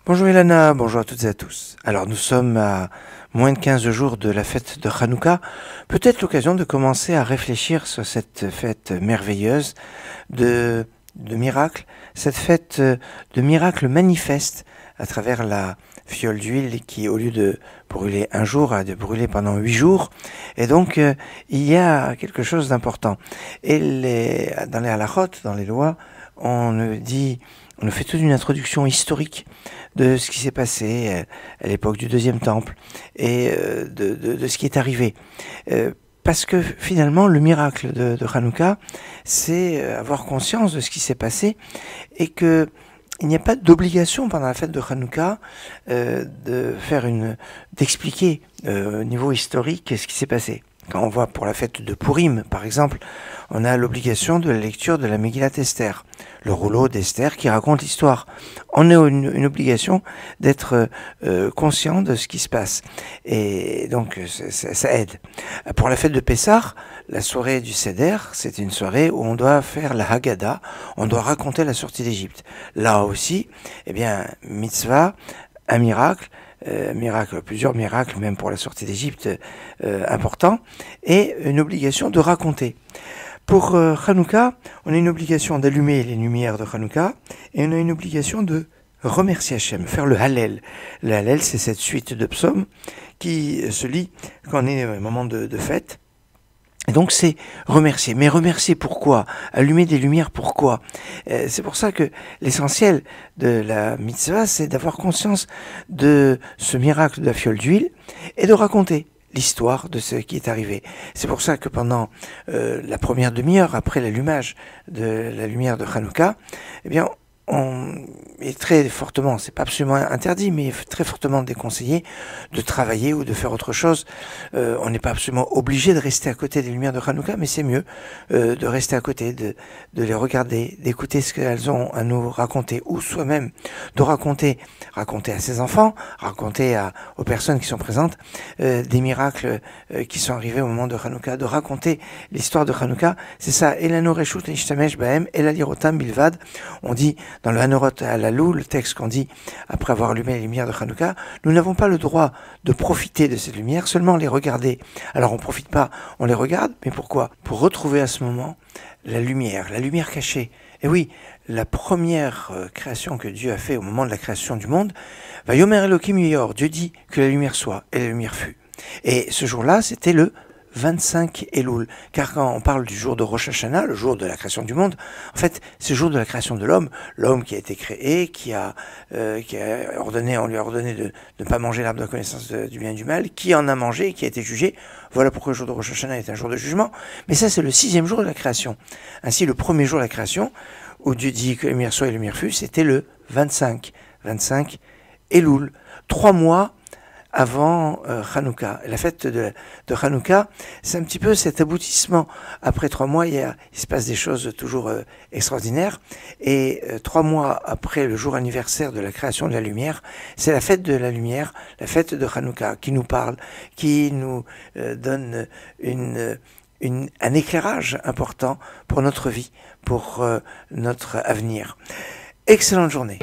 Bonjour Ilana, bonjour à toutes et à tous. Alors nous sommes à moins de 15 jours de la fête de Hanouka. Peut-être l'occasion de commencer à réfléchir sur cette fête merveilleuse de miracles, cette fête de miracles manifestes à travers la fiole d'huile qui, au lieu de brûler un jour, a de brûler pendant 8 jours. Et donc il y a quelque chose d'important. Et dans les halachot, dans les lois, on fait toute une introduction historique de ce qui s'est passé à l'époque du deuxième temple et de ce qui est arrivé. Parce que finalement, le miracle de Hanouka, c'est avoir conscience de ce qui s'est passé et que il n'y a pas d'obligation pendant la fête de Hanouka d'expliquer au niveau historique ce qui s'est passé. Quand on voit pour la fête de Purim, par exemple, on a l'obligation de la lecture de la Megillat Esther, le rouleau d'Esther qui raconte l'histoire. On a une obligation d'être conscient de ce qui se passe. Et donc, ça aide. Pour la fête de Pessah, la soirée du Seder, c'est une soirée où on doit faire la Haggadah, on doit raconter la sortie d'Égypte. Là aussi, eh bien, mitzvah, un miracle, plusieurs miracles, même pour la sortie d'Égypte, important, et une obligation de raconter. Pour Hanouka, on a une obligation d'allumer les lumières de Hanouka, et on a une obligation de remercier Hachem, faire le Hallel. Le Hallel, c'est cette suite de psaumes qui se lit quand on est au moment de fête. Et donc c'est remercier. Mais remercier pourquoi? Allumer des lumières pourquoi? C'est pour ça que l'essentiel de la mitzvah, c'est d'avoir conscience de ce miracle de la fiole d'huile et de raconter l'histoire de ce qui est arrivé. C'est pour ça que pendant la première demi-heure après l'allumage de la lumière de Hanouka, eh bien on est très fortement, c'est pas absolument interdit, mais très fortement déconseillé de travailler ou de faire autre chose. On n'est pas absolument obligé de rester à côté des lumières de Hanouka, mais c'est mieux de rester à côté, de les regarder, d'écouter ce qu'elles ont à nous raconter, ou soi-même de raconter à ses enfants, raconter aux personnes qui sont présentes des miracles qui sont arrivés au moment de Hanouka, de raconter l'histoire de Hanouka. C'est ça, Elano Reshut Ishtamesh Bahem, Elalirotam Bilvad. On dit dans le Hanorot Halalou, le texte qu'on dit après avoir allumé les lumières de Hanouka, nous n'avons pas le droit de profiter de ces lumières, seulement les regarder. Alors on profite pas, on les regarde, mais pourquoi? Pour retrouver à ce moment la lumière cachée. Et oui, la première création que Dieu a fait au moment de la création du monde, Vayomer Elohim Yor, Dieu dit que la lumière soit, et la lumière fut. Et ce jour-là, c'était le 25 Elul, car quand on parle du jour de Rosh Hashanah, le jour de la création du monde, en fait, c'est le jour de la création de l'homme qui a été créé, on lui a ordonné de ne pas manger l'arbre de la connaissance du bien et du mal, qui en a mangé, qui a été jugé. Voilà pourquoi le jour de Rosh Hashanah est un jour de jugement. Mais ça, c'est le 6e jour de la création. Ainsi, le premier jour de la création, où Dieu dit que la lumière soit et la lumière fut, c'était le 25 Elul, 3 mois avant Hanouka. La fête de Hanouka, c'est un petit peu cet aboutissement. Après 3 mois, il se passe des choses toujours extraordinaires. Et 3 mois après le jour anniversaire de la création de la lumière, c'est la fête de la lumière, la fête de Hanouka, qui nous parle, qui nous donne un éclairage important pour notre vie, pour notre avenir. Excellente journée.